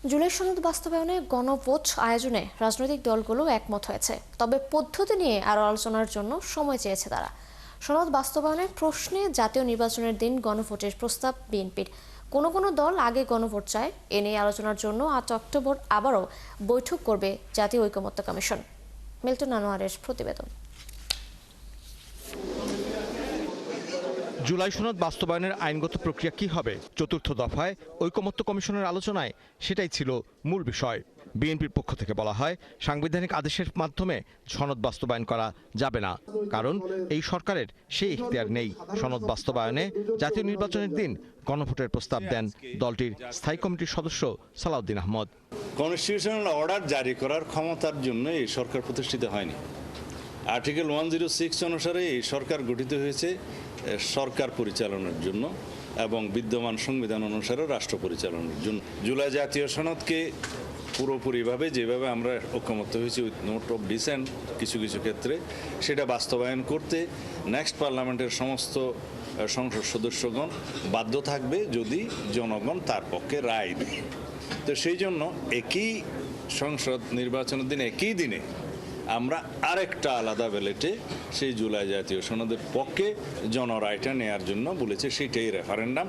জুলাই সনদ বাস্তবায়নে গণভোট আয়োজনে রাজনৈতিক দলগুলো একমত হয়েছে, তবে পদ্ধতি নিয়ে আরও আলোচনার জন্য সময় চেয়েছে তারা। সনদ বাস্তবায়নের প্রশ্নে জাতীয় নির্বাচনের দিন গণভোটের প্রস্তাব বিএনপির। কোনো কোনো দল আগে গণভোট চায়। এ নিয়ে আলোচনার জন্য ৮ অক্টোবর আবারও বৈঠক করবে জাতীয় ঐকমত্য কমিশন। মিল্টন আনোয়ারের প্রতিবেদন। জুলাই সনদ বাস্তবায়নের আইনগত প্রক্রিয়া কি হবে চতুর্থ দফায় ঐকমত্য কমিশনের আলোচনায় সেটাই ছিল মূল বিষয়। বিএনপির পক্ষ থেকে বলা হয়, সাংবিধানিক আদেশের মাধ্যমে সনদ বাস্তবায়ন করা যাবে না, কারণ এই সরকারের সেই ইখতিয়ার নেই। সনদ বাস্তবায়নে জাতীয় নির্বাচনের দিন গণভোটের প্রস্তাব দেন দলটির স্থায়ী কমিটির সদস্য সালাউদ্দিন আহমদ। কনস্টিটিউশনাল অর্ডার জারি করার ক্ষমতার জন্য এই সরকার প্রতিষ্ঠিত হয়নি। আর্টিকেল 106 অনুসারে এই সরকার গঠিত হয়েছে সরকার পরিচালনার জন্য এবং বিদ্যমান সংবিধান অনুসারে রাষ্ট্র পরিচালনার জন্য। জুলাই জাতীয় সনদকে পুরোপুরিভাবে যেভাবে আমরা ঐকমত্য হয়েছি উইথ নোট অফ ডিসেন্ট কিছু কিছু ক্ষেত্রে, সেটা বাস্তবায়ন করতে নেক্সট পার্লামেন্টের সমস্ত সংসদ সদস্যগণ বাধ্য থাকবে যদি জনগণ তার পক্ষে রায় দেয়। তো সেই জন্য একই সংসদ নির্বাচনের দিন একই দিনে আমরা আরেকটা আলাদা ব্যালেটে সেই জুলাই জাতীয় সনদের পক্ষে জনরায়টা নেয়ার জন্য বলেছে, সেটাই রেফারেন্ডাম।